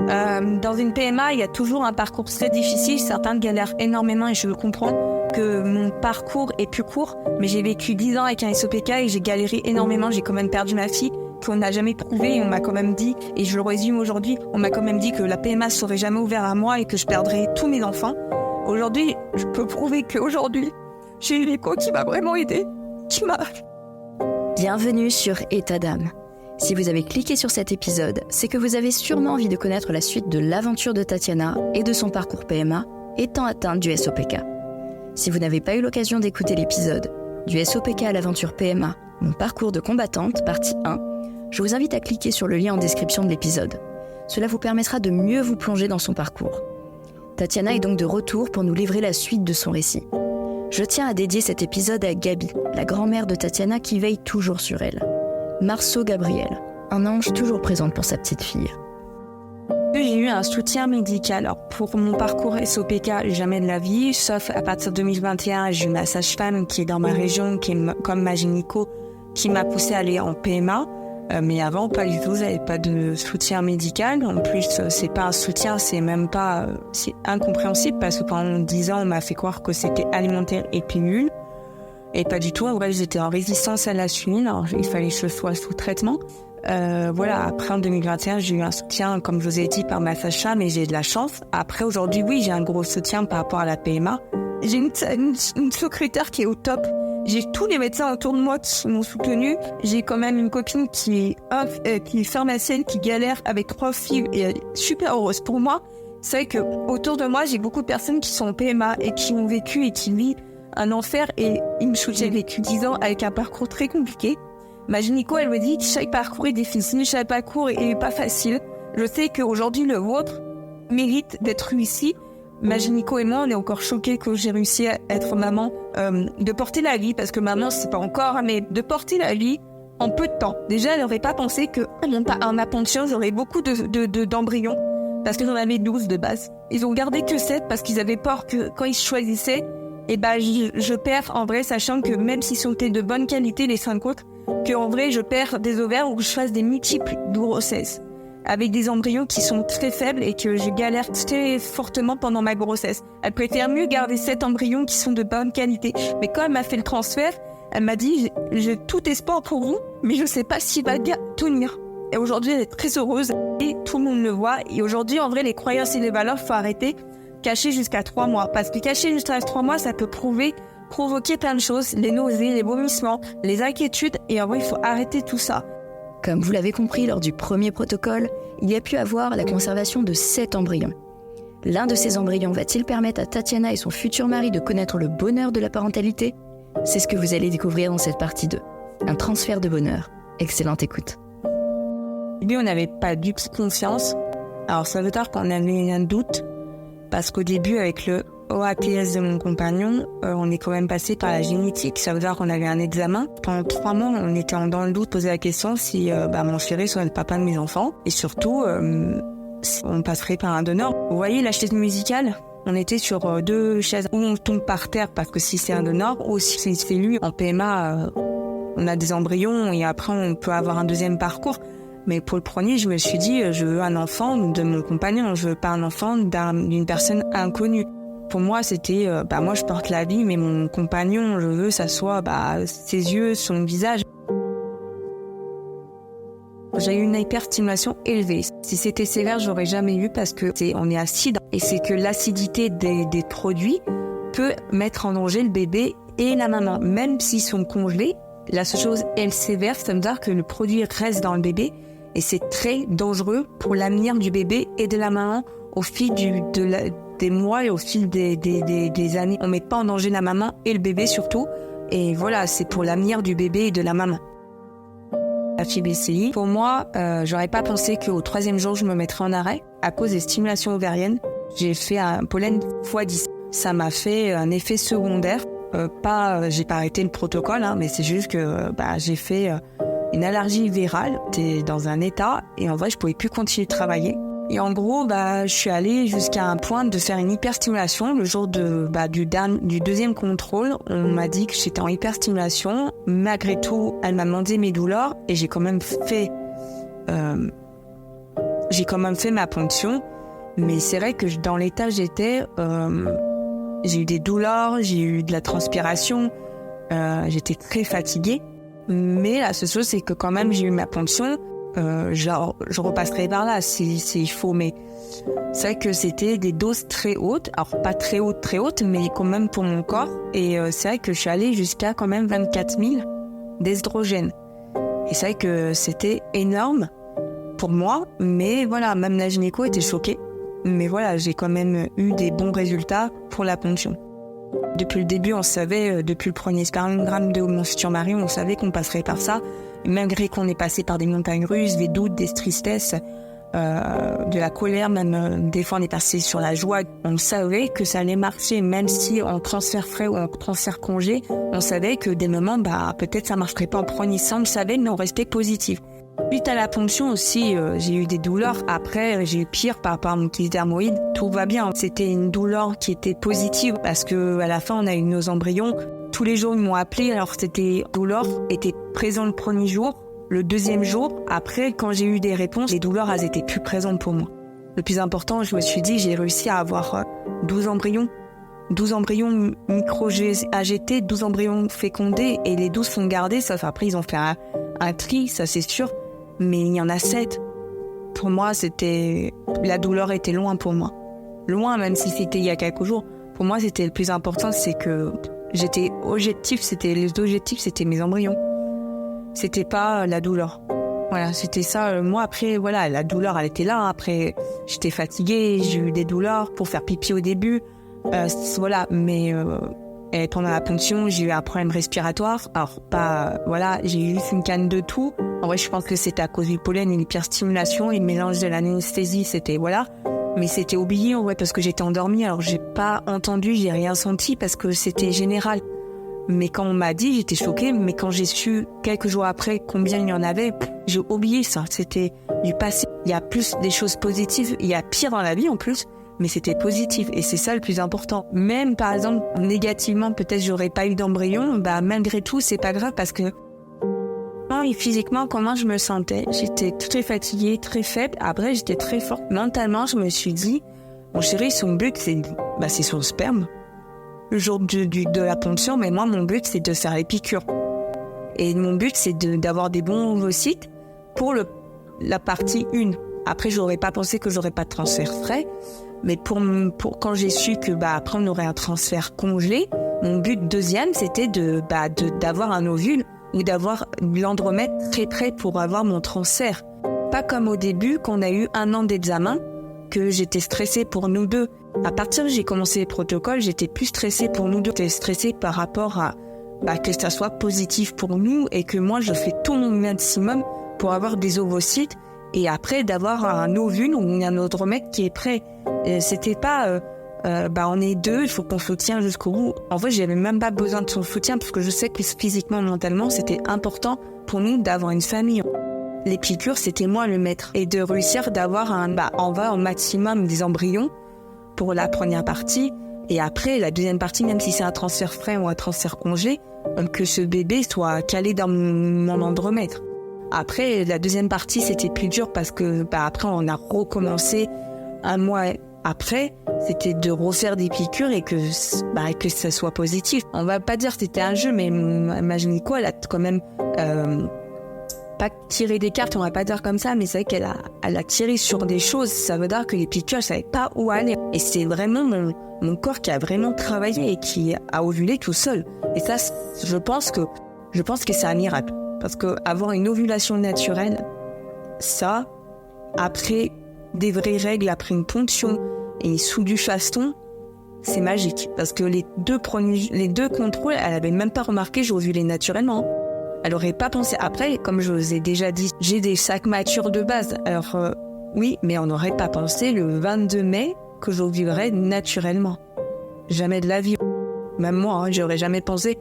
Dans une PMA, il y a toujours un parcours très difficile. Certains galèrent énormément et je comprends que mon parcours est plus court. Mais j'ai vécu 10 ans avec un SOPK et j'ai galéré énormément. J'ai quand même perdu ma fille, qu'on n'a jamais prouvé. Et on m'a quand même dit, et je le résume aujourd'hui, on m'a quand même dit que la PMA ne serait jamais ouverte à moi et que je perdrais tous mes enfants. Aujourd'hui, je peux prouver qu'aujourd'hui, j'ai eu l'écho qui m'a vraiment aidée. Bienvenue sur État d'âme. Si vous avez cliqué sur cet épisode, c'est que vous avez sûrement envie de connaître la suite de l'aventure de Tatiana et de son parcours PMA étant atteinte du SOPK. Si vous n'avez pas eu l'occasion d'écouter l'épisode du SOPK à l'aventure PMA, mon parcours de combattante, partie 1, je vous invite à cliquer sur le lien en description de l'épisode. Cela vous permettra de mieux vous plonger dans son parcours. Tatiana est donc de retour pour nous livrer la suite de son récit. Je tiens à dédier cet épisode à Gabi, la grand-mère de Tatiana qui veille toujours sur elle. Marceau Gabriel, un ange toujours présente pour sa petite fille. J'ai eu un soutien médical. Alors pour mon parcours SOPK, jamais de la vie, sauf à partir de 2021, j'ai eu ma sage-femme qui est dans ma région, qui est comme ma gynéco, qui m'a poussée à aller en PMA. Mais avant, pas du tout, j'avais pas de soutien médical. En plus, c'est pas un soutien, c'est même pas... c'est incompréhensible parce que pendant 10 ans, on m'a fait croire que c'était alimentaire et pilule. Et pas du tout, en vrai, j'étais en résistance à l'insuline, alors il fallait que je sois sous traitement. Voilà, après en 2021, j'ai eu un soutien, comme je vous ai dit, par ma sage-femme et j'ai de la chance. Après, aujourd'hui, oui, j'ai un gros soutien par rapport à la PMA. J'ai une secrétaire qui est au top. J'ai tous les médecins autour de moi qui m'ont soutenue. J'ai quand même une copine qui est pharmacienne, qui galère avec 3 filles et elle est super heureuse pour moi. C'est vrai que autour de moi, j'ai beaucoup de personnes qui sont en PMA et qui ont vécu et qui vivent un enfer et j'ai vécu 10 ans avec un parcours très compliqué. Ma gynéco, elle me dit que chaque parcours est difficile, chaque parcours est pas facile. Je sais qu'aujourd'hui, le vôtre mérite d'être réussi. Ma gynéco et moi, on est encore choqués que j'ai réussi à être maman, de porter la vie, parce que maman, c'est pas encore, mais de porter la vie en peu de temps. Déjà, elle n'aurait pas pensé qu'en ma pension, j'aurais beaucoup d'embryons, parce que j'en avais 12 de base. Ils ont gardé que 7 parce qu'ils avaient peur que quand ils choisissaient, et je perds en vrai, sachant que même s'ils sont de bonne qualité, les 5 autres, qu'en vrai, je perds des ovaires ou que je fasse des multiples grossesses avec des embryons qui sont très faibles et que je galère très fortement pendant ma grossesse. Elle préfère mieux garder 7 embryons qui sont de bonne qualité. Mais quand elle m'a fait le transfert, elle m'a dit « J'ai tout espoir pour vous, mais je sais pas s'il va tenir ». Et aujourd'hui, elle est très heureuse et tout le monde le voit. Et aujourd'hui, en vrai, les croyances et les valeurs, faut arrêter. Cacher jusqu'à 3 mois. Parce que cacher jusqu'à 3 mois, ça peut provoquer plein de choses. Les nausées, les vomissements, les inquiétudes. Et en vrai, il faut arrêter tout ça. Comme vous l'avez compris lors du premier protocole, il y a pu avoir la conservation de 7 embryons. L'un de ces embryons va-t-il permettre à Tatiana et son futur mari de connaître le bonheur de la parentalité ? C'est ce que vous allez découvrir dans cette partie 2. Un transfert de bonheur. Excellente écoute. Au début, on n'avait pas du tout confiance. Alors ça veut dire qu'on avait un doute. Parce qu'au début, avec le OATS de mon compagnon, on est quand même passé par la génétique. Ça veut dire qu'on avait un examen. Pendant 3 mois, on était dans le doute, poser la question si mon chéri serait le papa de mes enfants. Et surtout, si on passerait par un donneur. Vous voyez la chaise musicale ? On était sur 2 chaises où on tombe par terre parce que si c'est un donneur ou si c'est lui en PMA, on a des embryons et après on peut avoir un deuxième parcours. Mais pour le premier, je me suis dit, je veux un enfant de mon compagnon, je veux pas un enfant d'une personne inconnue. Pour moi, c'était, moi je porte la vie, mais mon compagnon, je veux ça soit ses yeux, son visage. J'ai eu une hyperstimulation élevée. Si c'était sévère, j'aurais jamais eu parce que on est acide. Et c'est que l'acidité des produits peut mettre en danger le bébé et la maman. Même s'ils sont congelés, la seule chose est sévère, ça veut dire que le produit reste dans le bébé. Et c'est très dangereux pour l'avenir du bébé et de la maman au fil des mois et au fil des années. On met pas en danger la maman et le bébé surtout. Et voilà, c'est pour l'avenir du bébé et de la maman. La FIBCI, pour moi, j'aurais pas pensé qu'au 3e jour, je me mettrais en arrêt à cause des stimulations ovariennes. J'ai fait un pollen x10. Ça m'a fait un effet secondaire. J'ai pas arrêté le protocole, mais c'est juste que j'ai fait une allergie virale. J'étais dans un état et en vrai, je pouvais plus continuer de travailler. Et en gros, je suis allée jusqu'à un point de faire une hyperstimulation. Le jour du 2e contrôle, on m'a dit que j'étais en hyperstimulation. Malgré tout, elle m'a demandé mes douleurs et j'ai quand même fait j'ai quand même fait ma ponction, mais c'est vrai que dans l'état j'étais, j'ai eu des douleurs, j'ai eu de la transpiration, j'étais très fatiguée. Mais la seule chose, c'est que quand même, j'ai eu ma ponction. Je repasserai par là s'il faut, mais c'est vrai que c'était des doses très hautes. Alors, pas très hautes, mais quand même pour mon corps. Et c'est vrai que je suis allée jusqu'à quand même 24 000 d'estrogène. Et c'est vrai que c'était énorme pour moi. Mais voilà, même la gynéco était choquée. Mais voilà, j'ai quand même eu des bons résultats pour la ponction. Depuis le début, on savait, depuis le premier spermogramme de mon futur mari, on savait qu'on passerait par ça. Malgré qu'on est passé par des montagnes russes, des doutes, des tristesses, de la colère, même des fois on est passé sur la joie. On savait que ça allait marcher, même si en transfert frais ou en transfert congé, on savait que des moments, peut-être ça marcherait pas en premier sang, on le savait, mais on restait positif. Suite à la ponction aussi, j'ai eu des douleurs. Après, j'ai eu pire par rapport à mon kyste dermoïde. Tout va bien. C'était une douleur qui était positive parce que à la fin, on a eu nos embryons. Tous les jours, ils m'ont appelé. Alors, la douleur était présente le premier jour, le deuxième jour. Après, quand j'ai eu des réponses, les douleurs, elles étaient plus présentes pour moi. Le plus important, je me suis dit, j'ai réussi à avoir 12 embryons. 12 embryons micro-AGT, 12 embryons fécondés et les 12 sont gardés. Sauf après, ils ont fait un tri, ça c'est sûr. Mais il y en a 7. Pour moi, la douleur était loin pour moi. Loin, même si c'était il y a quelques jours. Pour moi, c'était le plus important, c'est que les objectifs, c'était mes embryons. C'était pas la douleur. Voilà, c'était ça. Moi, après, voilà, la douleur, elle était là. Après, j'étais fatiguée, j'ai eu des douleurs pour faire pipi au début. Voilà, mais et pendant la ponction, j'ai eu un problème respiratoire. Alors, j'ai eu une canne de tout. En vrai, je pense que c'était à cause du pollen et l'hyperstimulation et le mélange de l'anesthésie, c'était, voilà. Mais c'était oublié, en vrai, parce que j'étais endormie. Alors, j'ai pas entendu, j'ai rien senti parce que c'était général. Mais quand on m'a dit, j'étais choquée. Mais quand j'ai su, quelques jours après, combien il y en avait, j'ai oublié ça. C'était du passé. Il y a plus des choses positives. Il y a pire dans la vie, en plus. Mais c'était positif. Et c'est ça le plus important. Même, par exemple, négativement, peut-être j'aurais pas eu d'embryon. Malgré tout, c'est pas grave parce que et physiquement, comment je me sentais? J'étais très fatiguée, très faible. Après, j'étais très forte. Mentalement, je me suis dit, mon chéri, son but, c'est son sperme. Le jour de la ponction, mais moi, mon but, c'est de faire les piqûres. Et mon but, c'est d'avoir des bons ovocytes pour la partie 1. Après, j'aurais pas pensé que j'aurais pas de transfert frais. Mais pour quand j'ai su que, après, on aurait un transfert congelé, mon but deuxième, c'était d'avoir un ovule ou d'avoir l'andromètre très près pour avoir mon transfert. Pas comme au début, qu'on a eu 1 an d'examen, que j'étais stressée pour nous deux. À partir où j'ai commencé les protocoles, j'étais plus stressée pour nous deux. J'étais stressée par rapport à que ça soit positif pour nous et que moi, je fais tout mon maximum pour avoir des ovocytes et après d'avoir un ovule ou un andromètre qui est prêt. C'était pas... on est deux, il faut qu'on soutienne jusqu'au bout. En vrai, j'avais même pas besoin de son soutien parce que je sais que physiquement, mentalement, c'était important pour nous d'avoir une famille. Les piqûres, c'était moi le maître. Et de réussir d'avoir on va au maximum des embryons pour la première partie. Et après, la deuxième partie, même si c'est un transfert frais ou un transfert congé, que ce bébé soit calé dans mon andromètre. Après, la deuxième partie, c'était plus dur parce que après, on a recommencé 1 mois après, c'était de refaire des piqûres et que ça soit positif. On va pas dire que c'était un jeu, mais ma gynéco, elle a quand même pas tiré des cartes, on va pas dire comme ça, mais c'est vrai qu'elle a tiré sur des choses. Ça veut dire que les piqûres, je savais pas où aller. Et c'est vraiment mon corps qui a vraiment travaillé et qui a ovulé tout seul. Et ça, je pense que c'est un miracle. Parce que avoir une ovulation naturelle, ça, après des vraies règles, après une ponction et sous du faston, c'est magique. Parce que les deux contrôles, elle avait même pas remarqué que j'ovulais naturellement. Elle aurait pas pensé. Après, comme je vous ai déjà dit, j'ai des sacs matures de base. Alors, oui, mais on n'aurait pas pensé le 22 mai que j'ovulerais naturellement. Jamais de la vie. Même moi, j'aurais jamais pensé.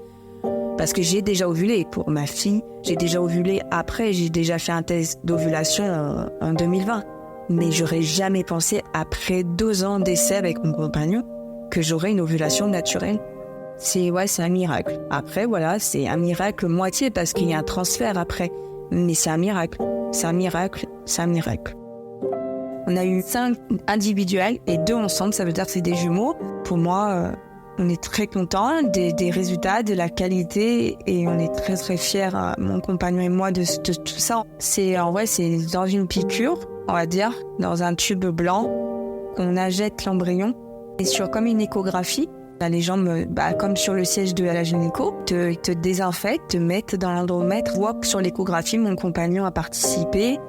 Parce que j'ai déjà ovulé pour ma fille. J'ai déjà ovulé après. J'ai déjà fait un test d'ovulation en 2020. Mais j'aurais jamais pensé, après 2 ans d'essai avec mon compagnon, que j'aurais une ovulation naturelle. C'est un miracle. Après, voilà, c'est un miracle moitié parce qu'il y a un transfert après. Mais c'est un miracle. C'est un miracle. C'est un miracle. On a eu 5 individuels et 2 ensemble, ça veut dire que c'est des jumeaux. Pour moi, on est très contents des résultats, de la qualité et on est très très fiers, mon compagnon et moi, de tout ça. C'est dans une piqûre, on va dire, dans un tube blanc qu'on injecte l'embryon. Et comme une échographie, les gens, comme sur le siège de la gynéco, te désinfectent, te mettent dans l'andromètre. Je vois que sur l'échographie, mon compagnon a participé.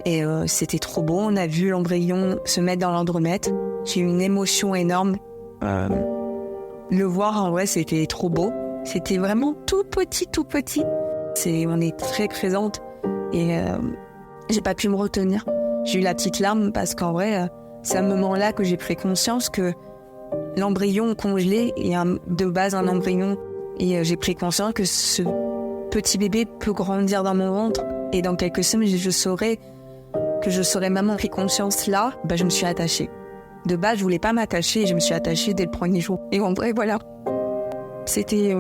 Et c'était trop beau, on a vu l'embryon se mettre dans l'andromètre. J'ai eu une émotion énorme. Le voir, en vrai, c'était trop beau. C'était vraiment tout petit. On est très présente. Et j'ai pas pu me retenir. J'ai eu la petite larme parce qu'en vrai, c'est à ce moment-là que j'ai pris conscience que l'embryon congelé est de base un embryon. Et j'ai pris conscience que ce petit bébé peut grandir dans mon ventre. Et dans quelques semaines, je saurais maman. Pris conscience là, je me suis attachée. De base, je voulais pas m'attacher et je me suis attachée dès le premier jour. Et en vrai, voilà. C'était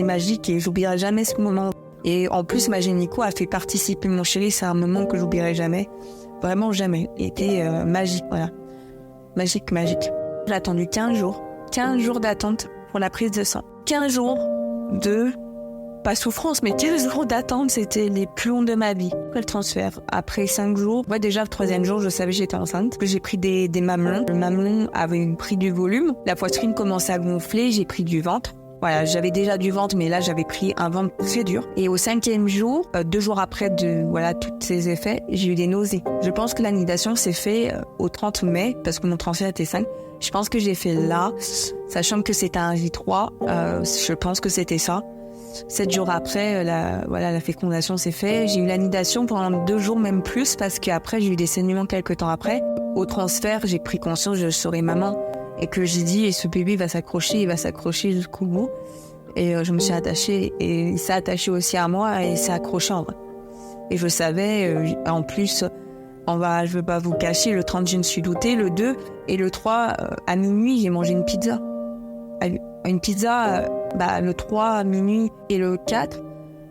magique et j'oublierai jamais ce moment. Et en plus, ma gynéco a fait participer mon chéri. C'est un moment que j'oublierai jamais. Vraiment jamais. Il était magique, voilà. Magique. J'ai attendu 15 jours. 15 jours d'attente pour la prise de sang. 15 jours de... pas souffrance, mais 15 jours d'attente, c'était les plombs de ma vie. Après le transfert, après 5 jours, déjà le 3e jour, je savais que j'étais enceinte. J'ai pris des mamelons. Le mamelon avait pris du volume. La poitrine commençait à gonfler, j'ai pris du ventre. Voilà, j'avais déjà du ventre, mais là, j'avais pris un ventre très dur. Et au 5e jour, 2 jours après tous ces effets, j'ai eu des nausées. Je pense que l'anidation s'est fait au 30 mai, parce que mon transfert était 5. Je pense que j'ai fait là, sachant que c'était un J3, je pense que c'était ça. 7 jours après, la fécondation s'est faite. J'ai eu l'anidation pendant 2 jours, même plus, parce qu'après, j'ai eu des saignements quelques temps après. Au transfert, j'ai pris conscience, je serai maman. Et que j'ai dit, et ce bébé il va s'accrocher jusqu'au bout. Et je me suis attachée, et il s'est attaché aussi à moi, et il s'est accroché en vrai. Et je savais, en plus, je veux pas vous cacher, le 30, je me suis doutée, le 2 et le 3, à minuit, j'ai mangé une pizza. Une pizza, le 3 à minuit et le 4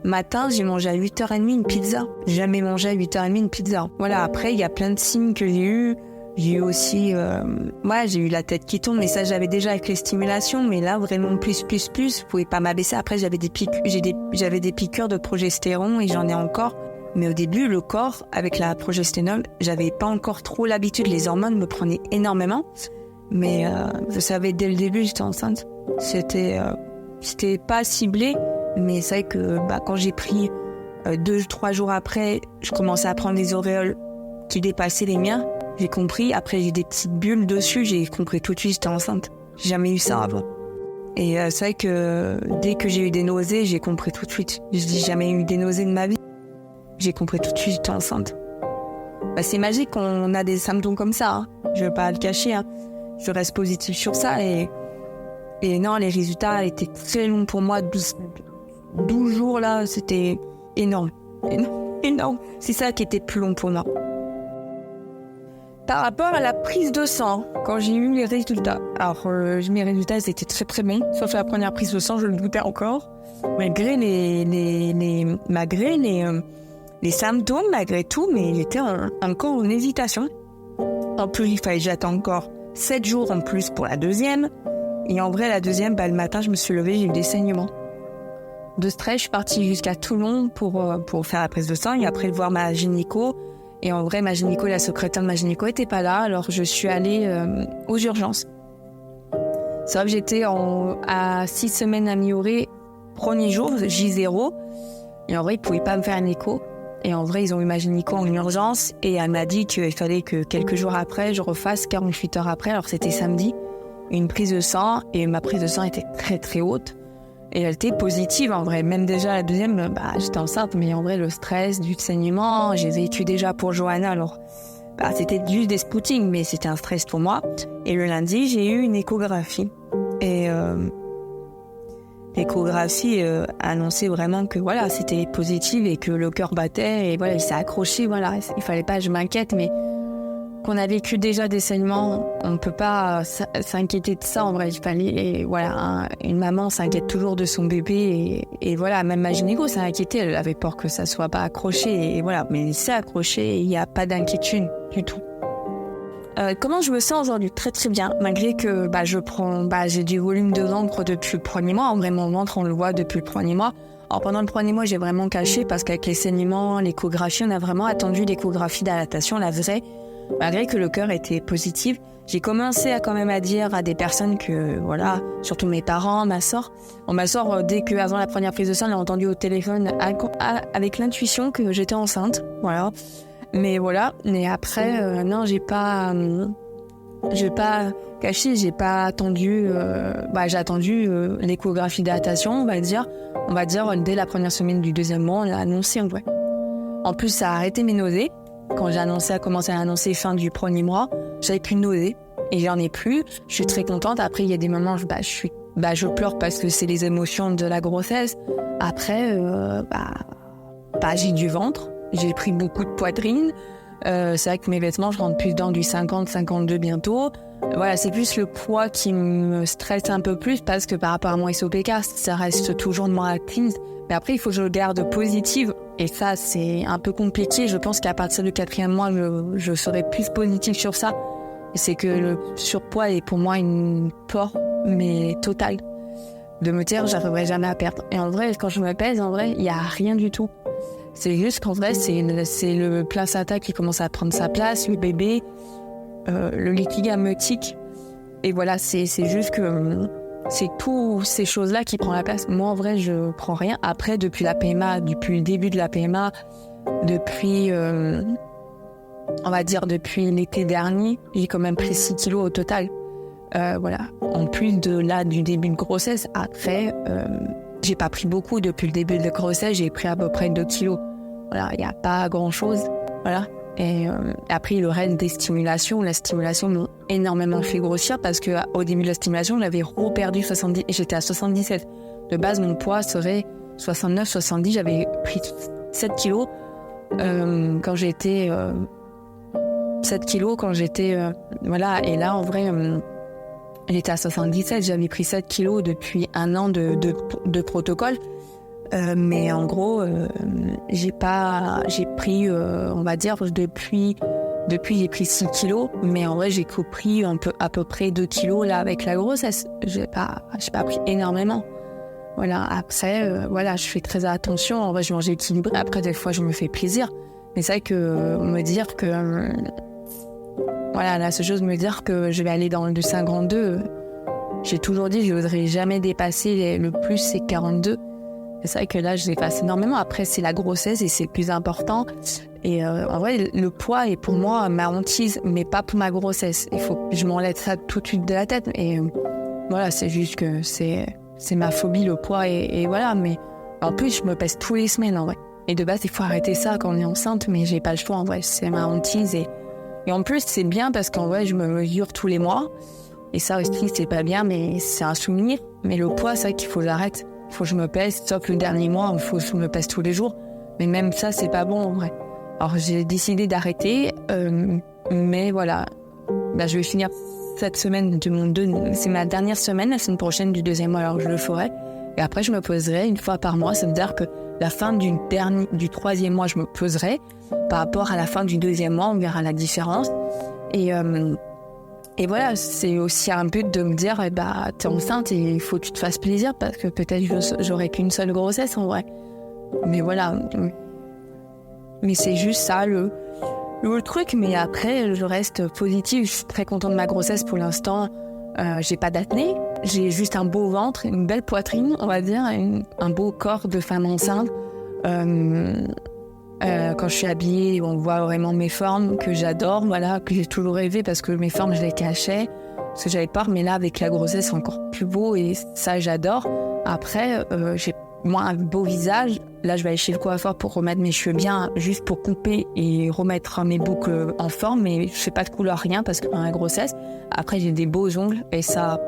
matin, j'ai mangé à 8h30 une pizza. J'ai jamais mangé à 8h30 une pizza. Voilà, après, il y a plein de signes que j'ai eu. J'ai eu aussi, j'ai eu la tête qui tourne, mais ça, j'avais déjà avec les stimulations. Mais là, vraiment, plus, je pouvais pas m'abaisser. Après, j'avais des piqûres de progestérone et j'en ai encore. Mais au début, le corps, avec la progestérone, j'avais pas encore trop l'habitude. Les hormones me prenaient énormément. Mais je savais dès le début, j'étais enceinte. C'était pas ciblé, mais c'est vrai que quand j'ai pris 2-3 jours après, je commençais à prendre des auréoles qui dépassaient les miens. J'ai compris. Après, j'ai des petites bulles dessus. J'ai compris tout de suite, j'étais enceinte. J'ai jamais eu ça avant. Et c'est vrai que dès que j'ai eu des nausées, j'ai compris tout de suite. Je dis jamais eu des nausées de ma vie. J'ai compris tout de suite, j'étais enceinte. C'est magique qu'on a des symptômes comme ça. Hein. Je veux pas le cacher. Hein. Je reste positive sur ça et non, les résultats étaient très longs pour moi. 12 jours là, c'était énorme. C'est ça qui était plus long pour moi. Par rapport à la prise de sang, quand j'ai eu les résultats, alors mes résultats étaient très très bons, sauf la première prise de sang, je le doutais encore. Malgré les symptômes, malgré tout, mais j'étais encore en hésitation. En plus, il fallait que j'attende encore 7 jours en plus pour la deuxième. Et en vrai, la deuxième, le matin, je me suis levée, j'ai eu des saignements. De stress, je suis partie jusqu'à Toulon pour faire la prise de sang et après voir ma gynéco. Et en vrai, la secrétaire de ma gynéco était pas là, alors je suis allée aux urgences. C'est vrai que j'étais à 6 semaines améliorée, premier jour, J0. Et en vrai, ils pouvaient pas me faire un écho. Et en vrai, ils ont eu ma gynéco en urgence et elle m'a dit qu'il fallait que quelques jours après, je refasse 48 heures après, alors c'était samedi, une prise de sang. Et ma prise de sang était très très haute. Et elle était positive en vrai. Même déjà la deuxième, j'étais enceinte, mais en vrai, le stress, du saignement, j'ai vécu déjà pour Johanna, alors c'était juste des spootings, mais c'était un stress pour moi. Et le lundi, j'ai eu une échographie. Et l'échographie annonçait vraiment que voilà, c'était positif et que le cœur battait et voilà, il s'est accroché, voilà. Il fallait pas que je m'inquiète, mais qu'on a vécu déjà des saignements, on ne peut pas s'inquiéter de ça en vrai. Il fallait, et voilà, une maman s'inquiète toujours de son bébé et voilà, même ma gynéco s'est inquiétée, elle avait peur que ça soit pas accroché et voilà, mais c'est accroché et il n'y a pas d'inquiétude du tout. Comment je me sens aujourd'hui? Très très bien, malgré que j'ai du volume de ventre depuis le premier mois. En vrai, mon ventre, on le voit depuis le premier mois. Alors pendant le premier mois, j'ai vraiment caché parce qu'avec les saignements, l'échographie, on a vraiment attendu l'échographie dilatation, la vraie. Malgré que le cœur était positif, j'ai commencé à quand même à dire à des personnes que, voilà, surtout mes parents, ma sœur. Ma sœur, dès qu'avant la première prise de sang, elle a entendu au téléphone avec l'intuition que j'étais enceinte, voilà. Mais voilà, mais après, non, j'ai pas caché, j'ai pas attendu, j'ai attendu l'échographie dilatation, on va dire, dès la première semaine du deuxième mois, on l'a annoncé en vrai. En plus, ça a arrêté mes nausées. Quand j'ai commencé à annoncer fin du premier mois, j'avais plus de nausées et j'en ai plus. Je suis très contente. Après, il y a des moments, je pleure parce que c'est les émotions de la grossesse. Après, j'ai du ventre. J'ai pris beaucoup de poitrine. C'est vrai que mes vêtements, je rentre plus dans du 50, 52 bientôt. Voilà, c'est plus le poids qui me stresse un peu plus parce que par rapport à mon SOPK, ça reste toujours de moins active. Mais après, il faut que je le garde positive. Et ça, c'est un peu compliqué. Je pense qu'à partir du 4e mois, je serai plus positive sur ça. Et c'est que le surpoids est pour moi une peur, mais totale. De me dire, j'arriverai jamais à perdre. Et en vrai, quand je me pèse, en vrai, il n'y a rien du tout. C'est juste qu'en vrai, c'est le placenta qui commence à prendre sa place, le bébé, le liquide amniotique. Et voilà, c'est juste que c'est toutes ces choses-là qui prennent la place. Moi, en vrai, je prends rien. Après, depuis la PMA, depuis le début de la PMA, depuis, on va dire, depuis l'été dernier, j'ai quand même pris 6 kilos au total. Voilà. En plus du début de grossesse, après, j'ai pas pris beaucoup depuis le début de grossesse, j'ai pris à peu près 2 kilos. Voilà, il n'y a pas grand-chose. Voilà. Et après, le reste des stimulations, la stimulation m'a énormément fait grossir parce qu'au début de la stimulation, j'avais reperdu 70 et j'étais à 77. De base, mon poids serait 69, 70. J'avais pris 7 kilos quand j'étais... 7 kilos quand j'étais... voilà, et là, en vrai, j'étais à 77. J'avais pris 7 kilos depuis un an de protocole. Mais en gros, j'ai pris, on va dire, depuis j'ai pris 6 kilos, mais en vrai, j'ai pris à peu près 2 kilos là avec la grossesse. J'ai pas pris énormément. Voilà, après, voilà, je fais très attention. En vrai, je mange équilibré. Après, des fois, je me fais plaisir. Mais c'est vrai que me dire que, voilà, la seule chose, me dire que je vais aller dans le 52, j'ai toujours dit, je voudrais jamais dépasser le plus, c'est 42. C'est vrai que là, je dépasse énormément. Après, c'est la grossesse et c'est le plus important. Et en vrai, le poids est pour moi ma hantise, mais pas pour ma grossesse. Il faut que je m'enlève ça tout de suite de la tête. Et voilà, c'est juste que c'est ma phobie, le poids. Et voilà, mais en plus, je me pèse tous les semaines, en vrai. Et de base, il faut arrêter ça quand on est enceinte, mais j'ai pas le choix, en vrai. C'est ma hantise. Et en plus, c'est bien parce qu'en vrai, je me mesure tous les mois. Et ça aussi, c'est pas bien, mais c'est un souvenir. Mais le poids, c'est vrai qu'il faut que j'arrête. Il faut que je me pèse, sauf le dernier mois, il faut que je me pèse tous les jours. Mais même ça, c'est pas bon en vrai. Alors j'ai décidé d'arrêter, mais voilà. Je vais finir cette semaine c'est ma dernière semaine, la semaine prochaine du 2e mois, alors je le ferai. Et après, je me poserai une fois par mois. Ça veut dire que la fin du 3e mois, je me poserai. Par rapport à la fin du 2e mois, on verra la différence. Et voilà, c'est aussi un but de me dire, t'es enceinte et il faut que tu te fasses plaisir parce que peut-être j'aurai qu'une seule grossesse en vrai. Mais voilà. Mais c'est juste ça le truc. Mais après, je reste positive. Je suis très contente de ma grossesse pour l'instant. J'ai pas d'acné. J'ai juste un beau ventre, une belle poitrine, on va dire, un beau corps de femme enceinte. Quand je suis habillée, on voit vraiment mes formes que j'adore, voilà, que j'ai toujours rêvé parce que mes formes, je les cachais, parce que j'avais peur, mais là, avec la grossesse, c'est encore plus beau et ça, j'adore. Après, j'ai moi un beau visage. Là, je vais aller chez le coiffeur pour remettre mes cheveux bien, juste pour couper et remettre mes boucles en forme, mais je fais pas de couleur, rien, parce que pendant la grossesse, après, j'ai des beaux ongles et ça,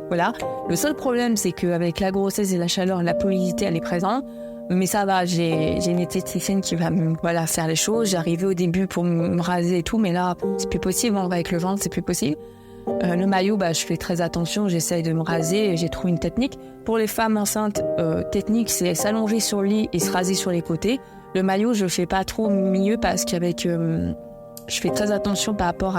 voilà. Le seul problème, c'est qu'avec la grossesse et la chaleur, la pilosité, elle est présente. Mais ça va, j'ai une esthéticienne qui va faire les choses. J'arrivais au début pour me raser et tout, mais là, c'est plus possible. On va avec le ventre, c'est plus possible. Le maillot, je fais très attention. J'essaye de me raser. J'ai trouvé une technique. Pour les femmes enceintes, technique, c'est s'allonger sur le lit et se raser sur les côtés. Le maillot, je fais pas trop au milieu parce qu'avec... je fais très attention par rapport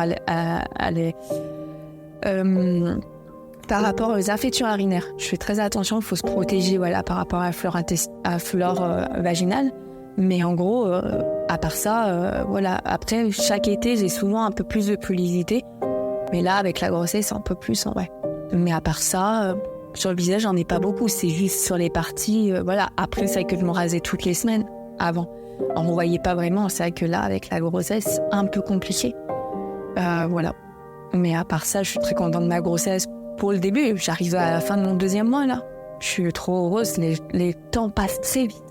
par rapport aux infections urinaires. Je fais très attention, il faut se protéger par rapport à la flore vaginale. Mais en gros, à part ça, Après, chaque été, j'ai souvent un peu plus de pilosité. Mais là, avec la grossesse, c'est un peu plus en vrai. Mais à part ça, sur le visage, j'en ai pas beaucoup. C'est juste sur les parties, Après, c'est vrai que je me rasais toutes les semaines avant. On ne voyait pas vraiment. C'est vrai que là, avec la grossesse, un peu compliqué. Mais à part ça, je suis très contente de ma grossesse. Pour le début, j'arrive à la fin de mon 2e mois, là. Je suis trop heureuse. Les temps passent très vite.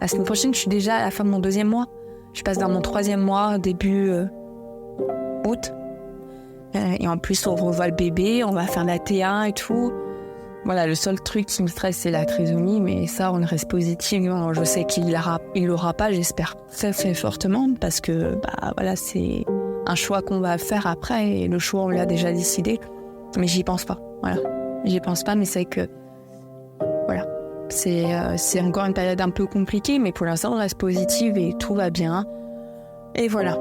La semaine prochaine, je suis déjà à la fin de mon 2e mois. Je passe dans mon 3e mois, début août. Et en plus, on revoit le bébé, on va faire la T1 et tout. Voilà, le seul truc qui me stresse, c'est la trisomie, mais ça, on reste positif. Je sais qu'il l'aura pas, j'espère très, très fortement, parce que, c'est un choix qu'on va faire après, et le choix, on l'a déjà décidé. Mais j'y pense pas, J'y pense pas, mais c'est que, c'est encore une période un peu compliquée, mais pour l'instant, on reste positive et tout va bien. Et voilà.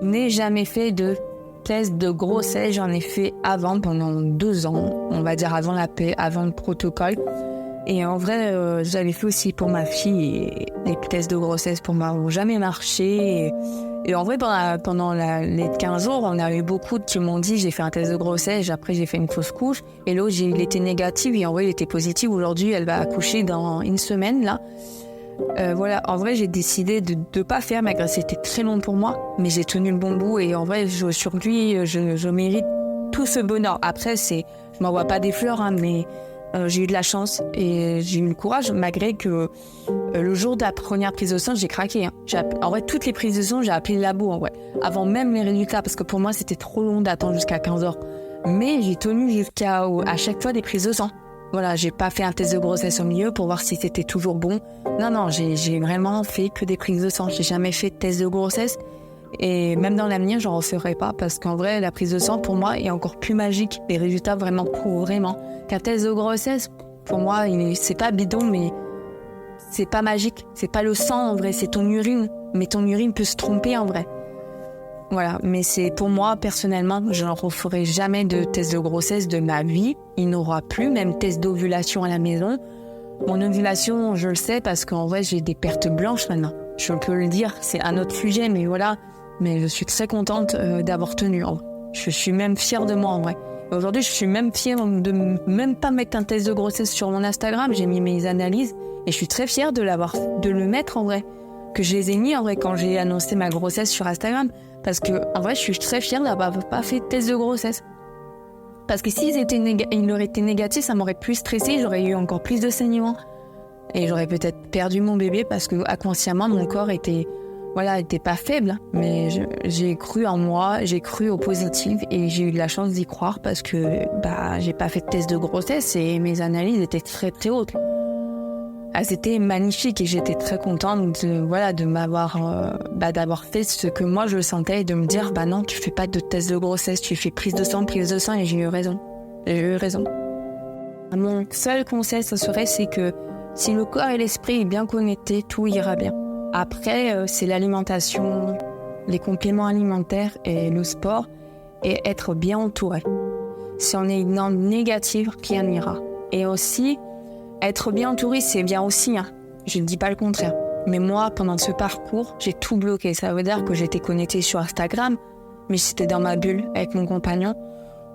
Je n'ai jamais fait de test de grossesse, j'en ai fait avant, pendant 2 ans, on va dire avant le protocole. Et en vrai, j'avais fait aussi pour ma fille, et les tests de grossesse pour moi n'ont jamais marché. Et en vrai, pendant les 15 jours, on a eu beaucoup qui m'ont dit j'ai fait un test de grossesse, après j'ai fait une fausse couche. Et l'autre, il était négatif et en vrai, il était positif. Aujourd'hui, elle va accoucher dans 1 semaine, là. En vrai, j'ai décidé de ne pas faire, malgré c'était très long pour moi, mais j'ai tenu le bon bout et en vrai, sur lui, je mérite tout ce bonheur. Après, je m'envoie pas des fleurs, mais j'ai eu de la chance et j'ai eu le courage, malgré que le jour de la première prise de sang, j'ai craqué. En vrai, toutes les prises de sang, j'ai appelé le labo, en vrai, avant même les résultats, parce que pour moi, c'était trop long d'attendre jusqu'à 15 heures. Mais j'ai tenu à chaque fois des prises de sang. J'ai pas fait un test de grossesse au milieu pour voir si c'était toujours bon. Non, j'ai vraiment fait que des prises de sang. J'ai jamais fait de test de grossesse. Et même dans l'avenir, j'en referai pas. Parce qu'en vrai, la prise de sang, pour moi, est encore plus magique. Les résultats vraiment prouvent vraiment qu'un test de grossesse, pour moi, c'est pas bidon, mais c'est pas magique. C'est pas le sang, en vrai, c'est ton urine. Mais ton urine peut se tromper, en vrai. Mais c'est pour moi, personnellement, je n'en referai jamais de test de grossesse de ma vie. Il n'aura plus, même test d'ovulation à la maison. Mon ovulation, je le sais parce qu'en vrai, j'ai des pertes blanches maintenant. Je peux le dire, c'est un autre sujet, mais voilà. Mais je suis très contente d'avoir tenu. Je suis même fière de moi, en vrai. Et aujourd'hui, je suis même fière de même pas mettre un test de grossesse sur mon Instagram. J'ai mis mes analyses et je suis très fière de le mettre, en vrai. Que je les ai mis, en vrai, quand j'ai annoncé ma grossesse sur Instagram. Parce que, en vrai, je suis très fière d'avoir pas fait de test de grossesse. Parce que s'ils auraient été négatifs, ça m'aurait plus stressé, j'aurais eu encore plus de saignements. Et j'aurais peut-être perdu mon bébé parce que, inconsciemment, mon corps était pas faible. Mais j'ai cru en moi, j'ai cru au positif et j'ai eu de la chance d'y croire parce que, j'ai pas fait de test de grossesse et mes analyses étaient très, très hautes. Elles étaient magnifiques et j'étais très contente d'avoir fait ce que moi je sentais et de me dire non, tu fais pas de test de grossesse, tu fais prise de sang et j'ai eu raison. Mon seul conseil, c'est que si le corps et l'esprit est bien connectés, tout ira bien. Après, c'est l'alimentation, les compléments alimentaires et le sport et être bien entouré. Si on est une négative, rien n'ira. Et aussi, être bien entouré, c'est bien aussi, Je ne dis pas le contraire. Mais moi, pendant ce parcours, j'ai tout bloqué. Ça veut dire que j'étais connectée sur Instagram, mais j'étais dans ma bulle avec mon compagnon.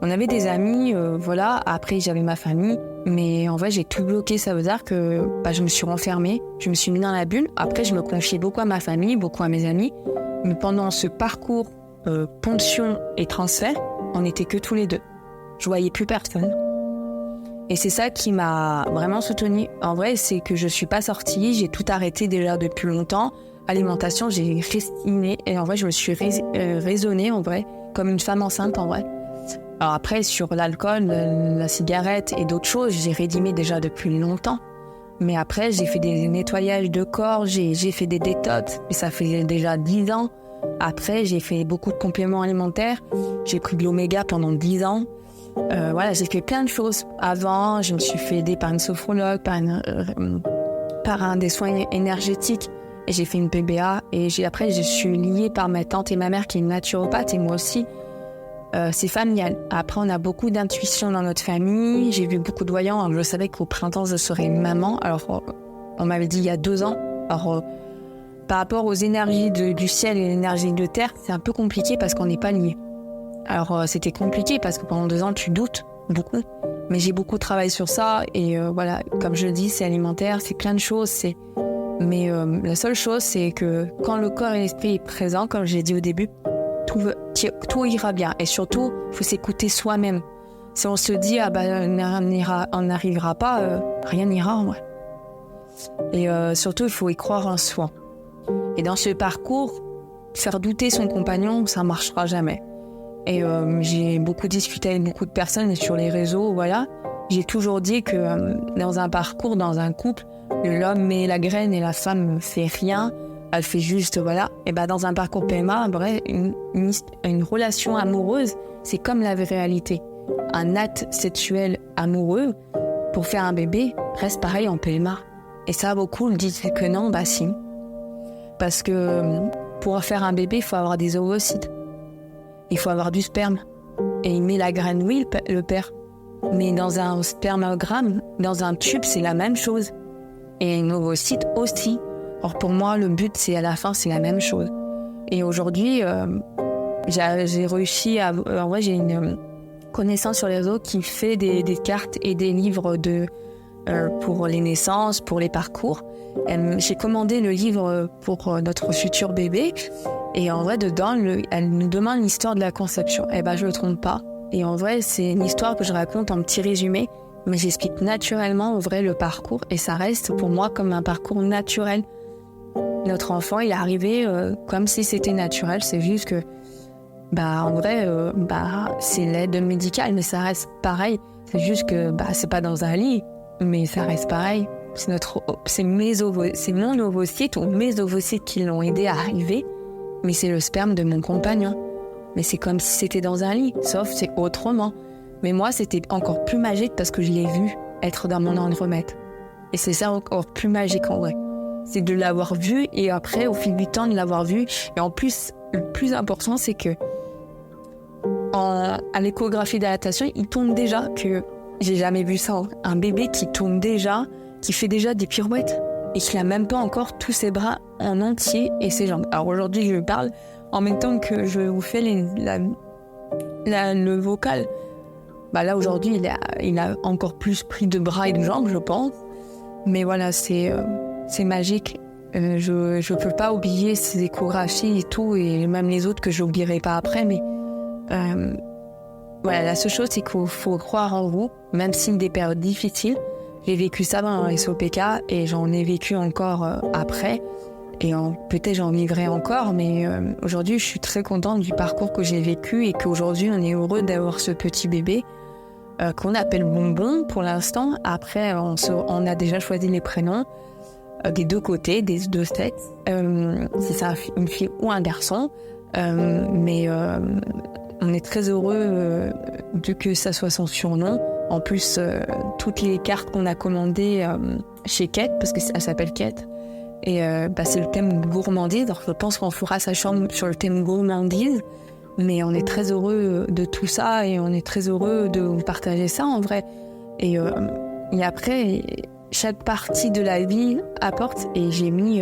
On avait des amis, Après, j'avais ma famille. Mais en vrai, j'ai tout bloqué. Ça veut dire que je me suis renfermée. Je me suis mis dans la bulle. Après, je me confiais beaucoup à ma famille, beaucoup à mes amis. Mais pendant ce parcours ponction et transfert, on n'était que tous les deux. Je voyais plus personne. Et c'est ça qui m'a vraiment soutenue. En vrai, c'est que je suis pas sortie, j'ai tout arrêté déjà depuis longtemps. Alimentation, j'ai restiné et en vrai, je me suis raisonnée en vrai, comme une femme enceinte en vrai. Alors après, sur l'alcool, la cigarette et d'autres choses, j'ai rédimé déjà depuis longtemps. Mais après, j'ai fait des nettoyages de corps, j'ai fait des détox, mais ça fait déjà 10 ans. Après, j'ai fait beaucoup de compléments alimentaires. J'ai pris de l'oméga pendant 10 ans. Voilà, j'ai fait plein de choses. Avant, je me suis fait aider par une sophrologue, par des soins énergétiques. Et j'ai fait une PBA. Et après, je suis liée par ma tante et ma mère qui est naturopathe et moi aussi. C'est familial. Après, on a beaucoup d'intuition dans notre famille. J'ai vu beaucoup de voyants. Alors, je savais qu'au printemps, je serais maman. Alors, on m'avait dit il y a 2 ans. Alors, par rapport aux énergies du ciel et l'énergie de terre, c'est un peu compliqué parce qu'on n'est pas liés. Alors, c'était compliqué parce que pendant 2 ans, tu doutes beaucoup. Mais j'ai beaucoup travaillé sur ça. Et voilà, comme je le dis, c'est alimentaire, c'est plein de choses. Mais la seule chose, c'est que quand le corps et l'esprit est présent, comme j'ai dit au début, tout ira bien. Et surtout, il faut s'écouter soi-même. Si on se dit, on n'arrivera pas, rien n'ira en vrai. Et surtout, il faut y croire en soi. Et dans ce parcours, faire douter son compagnon, ça ne marchera jamais. Et j'ai beaucoup discuté avec beaucoup de personnes sur les réseaux, voilà. J'ai toujours dit que dans un parcours, dans un couple, l'homme met la graine et la femme ne fait rien. Elle fait juste, voilà. Et dans un parcours PMA, bref, une relation amoureuse, c'est comme la réalité. Un acte sexuel amoureux, pour faire un bébé, reste pareil en PMA. Et ça, beaucoup le disent que non, si. Parce que pour faire un bébé, il faut avoir des ovocytes. Il faut avoir du sperme. Et il met la graine, oui, le père. Mais dans un spermogramme, dans un tube, c'est la même chose. Et un ovocyte aussi. Or pour moi, le but, c'est à la fin, c'est la même chose. Et aujourd'hui, j'ai réussi à... En vrai, j'ai une connaissance sur les réseaux qui fait des cartes et des livres pour les naissances, pour les parcours. J'ai commandé le livre pour notre futur bébé. Et en vrai, dedans, elle nous demande l'histoire de la conception. Je ne me trompe pas. Et en vrai, c'est une histoire que je raconte en petit résumé. Mais j'explique naturellement, en vrai, le parcours. Et ça reste pour moi comme un parcours naturel. Notre enfant, il est arrivé comme si c'était naturel. C'est juste que, en vrai, c'est l'aide médicale, mais ça reste pareil. C'est juste que, c'est pas dans un lit, mais ça reste pareil. C'est mon ovocyte ou mes ovocytes qui l'ont aidé à arriver, mais c'est le sperme de mon compagnon. Mais c'est comme si c'était dans un lit, sauf c'est autrement. Mais moi, c'était encore plus magique parce que je l'ai vu être dans mon andromètre. Et c'est ça encore plus magique en vrai. C'est de l'avoir vu et après, au fil du temps, de l'avoir vu. Et en plus, le plus important, c'est que à l'échographie d'adaptation, il tourne déjà que j'ai jamais vu ça. Un bébé qui tourne déjà, qui fait déjà des pirouettes et qui n'a même pas encore tous ses bras en entier et ses jambes. Alors aujourd'hui, je parle en même temps que je vous fais le vocal. Là, aujourd'hui, il a encore plus pris de bras et de jambes, je pense. Mais voilà, c'est magique. Je peux pas oublier ces échographies et tout, et même les autres que j'oublierai pas après. Mais voilà, la seule chose, c'est qu'il faut croire en vous, même si des périodes difficiles. J'ai vécu ça dans les SOPK et j'en ai vécu encore après. Et peut-être j'en vivrai encore, mais aujourd'hui, je suis très contente du parcours que j'ai vécu et qu'aujourd'hui, on est heureux d'avoir ce petit bébé qu'on appelle Bonbon pour l'instant. Après, on a déjà choisi les prénoms des deux côtés, des deux sexes, si c'est une fille ou un garçon. Mais on est très heureux que ça soit son surnom. En plus, toutes les cartes qu'on a commandées chez Kate, parce qu'elle s'appelle Kate, et c'est le thème gourmandise. Alors je pense qu'on fera sa chambre sur le thème gourmandise, mais on est très heureux de tout ça et on est très heureux de vous partager ça en vrai. Et après, chaque partie de la vie apporte, et j'ai mis,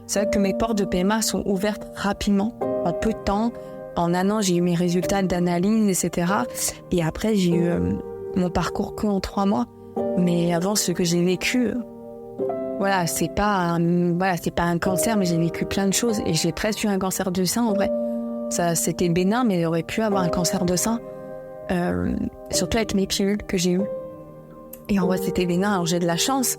c'est vrai que mes portes de PMA sont ouvertes rapidement, en peu de temps. En un an, j'ai eu mes résultats d'analyse, etc. Et après, j'ai eu mon parcours qu'en 3 mois. Mais avant, ce que j'ai vécu, c'est pas un cancer, mais j'ai vécu plein de choses. Et j'ai presque eu un cancer du sein, en vrai. Ça, c'était bénin, mais j'aurais pu avoir un cancer de sein. Surtout avec mes pilules que j'ai eues. Et en vrai, c'était bénin. Alors, j'ai de la chance.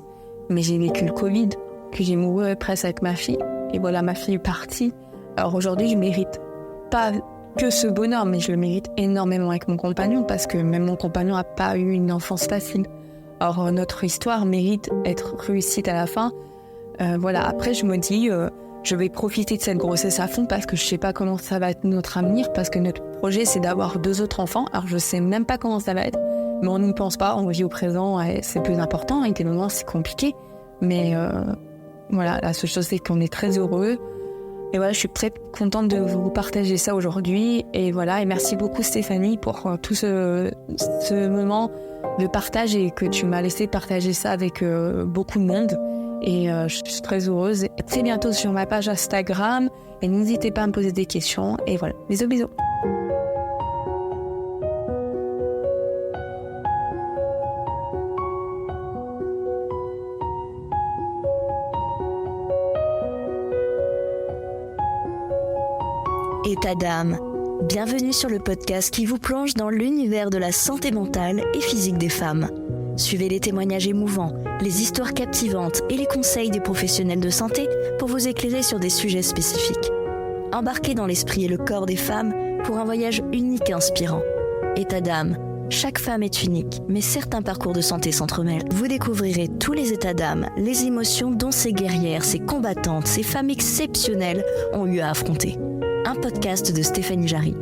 Mais j'ai vécu le Covid, que j'ai mouru presque avec ma fille. Et voilà, ma fille est partie. Alors aujourd'hui, je mérite pas que ce bonheur, mais je le mérite énormément avec mon compagnon, parce que même mon compagnon n'a pas eu une enfance facile. Or, notre histoire mérite d'être réussite à la fin. Voilà. Après, je me dis, je vais profiter de cette grossesse à fond parce que je sais pas comment ça va être notre avenir, parce que notre projet, c'est d'avoir 2 autres enfants. Alors, je sais même pas comment ça va être, mais on n'y pense pas. On vit au présent, et c'est plus important. Et des moments, c'est compliqué. Mais voilà, la seule chose, c'est qu'on est très heureux. Et voilà, je suis très contente de vous partager ça aujourd'hui. Et voilà, et merci beaucoup Stéphanie pour tout ce moment de partage et que tu m'as laissé partager ça avec beaucoup de monde. Et je suis très heureuse. Et à très bientôt sur ma page Instagram. Et n'hésitez pas à me poser des questions. Et voilà, bisous bisous. État d'âme. Bienvenue sur le podcast qui vous plonge dans l'univers de la santé mentale et physique des femmes. Suivez les témoignages émouvants, les histoires captivantes et les conseils des professionnels de santé pour vous éclairer sur des sujets spécifiques. Embarquez dans l'esprit et le corps des femmes pour un voyage unique et inspirant. État d'âme. Chaque femme est unique, mais certains parcours de santé s'entremêlent. Vous découvrirez tous les états d'âme, les émotions dont ces guerrières, ces combattantes, ces femmes exceptionnelles ont eu à affronter. Un podcast de Stéphanie Jarry.